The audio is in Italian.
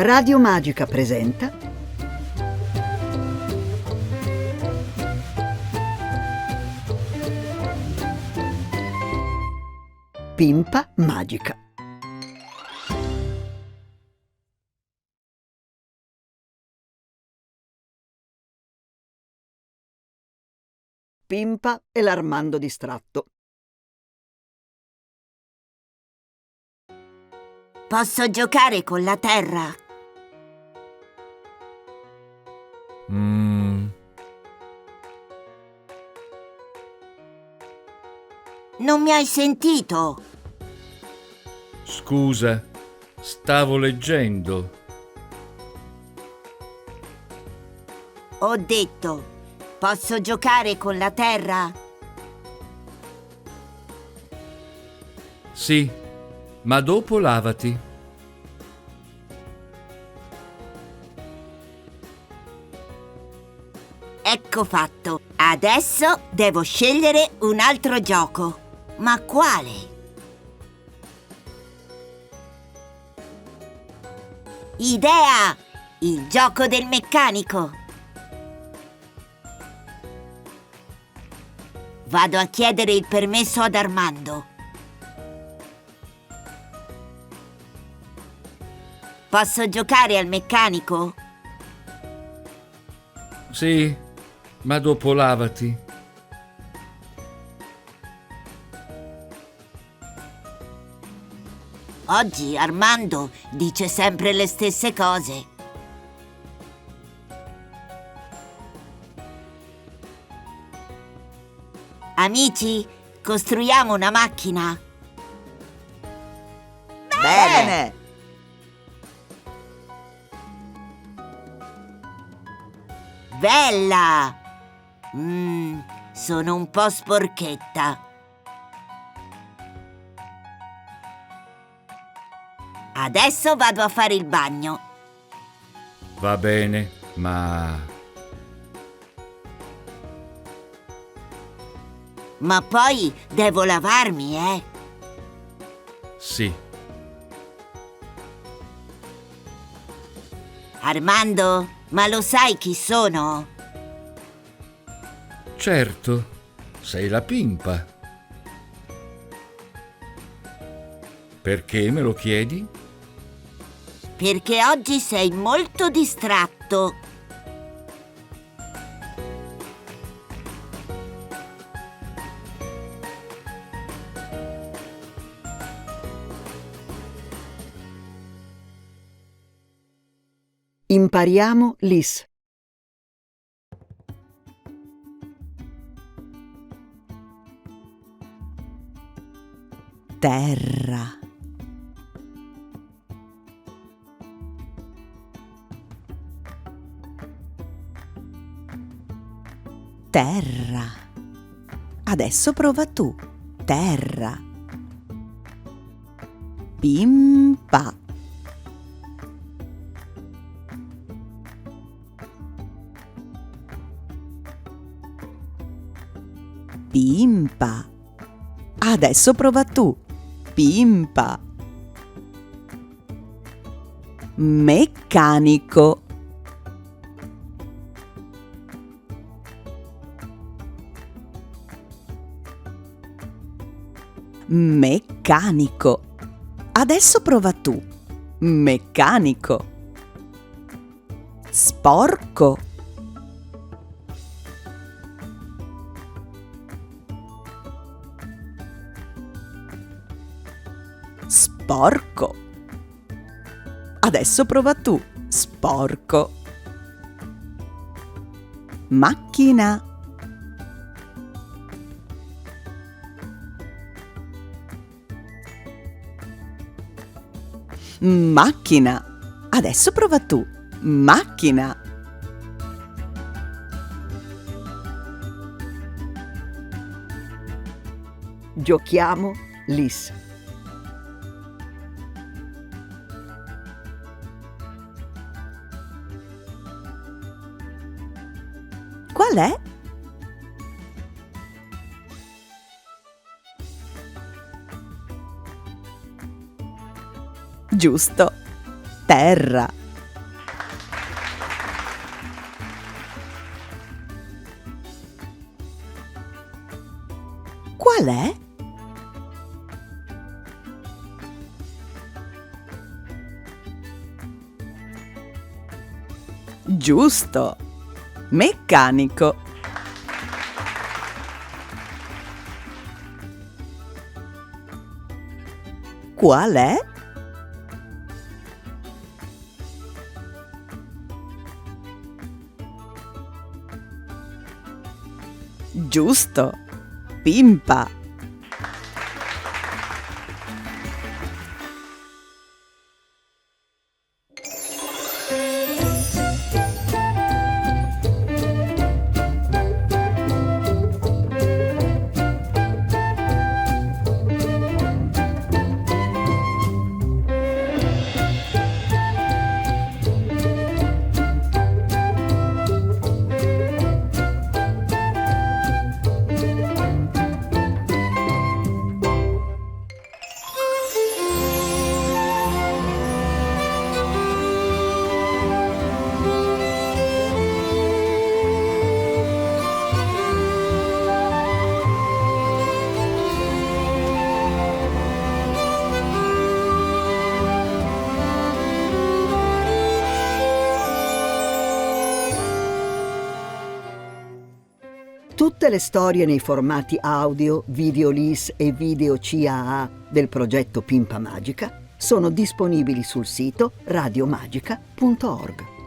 Radio Magica presenta Pimpa Magica. Pimpa e l'Armando distratto. Posso giocare con la terra? Non mi hai sentito? Scusa, stavo leggendo. Ho detto, posso giocare con la terra? Sì, ma dopo lavati. Ecco fatto. Adesso devo scegliere un altro gioco. Ma quale? Idea! Il gioco del meccanico. Vado a chiedere il permesso ad Armando. Posso giocare al meccanico? Sì, ma dopo lavati. Oggi Armando dice sempre le stesse cose. Amici, costruiamo una macchina. Bene! Bella! Sono un po' sporchetta. Adesso vado a fare il bagno. Va bene, ma Ma poi devo lavarmi, sì. Armando, ma lo sai chi sono? Certo, sei la Pimpa. Perché me lo chiedi? Perché oggi sei molto distratto. Impariamo l'IS. Terra, terra. Adesso prova tu. Terra. Pimpa. Pimpa. Adesso prova tu. Pimpa. Meccanico. Meccanico. Adesso prova tu. Meccanico. Sporco. Sporco. Adesso prova tu. Sporco. Macchina. Macchina. Adesso prova tu. Macchina. Giochiamo l'IS. Qual è? Giusto. Terra. Qual è? Giusto! Meccanico. Qual è? Giusto! Pimpa. Tutte le storie nei formati audio, video LIS e video CAA del progetto Pimpa Magica sono disponibili sul sito radiomagica.org.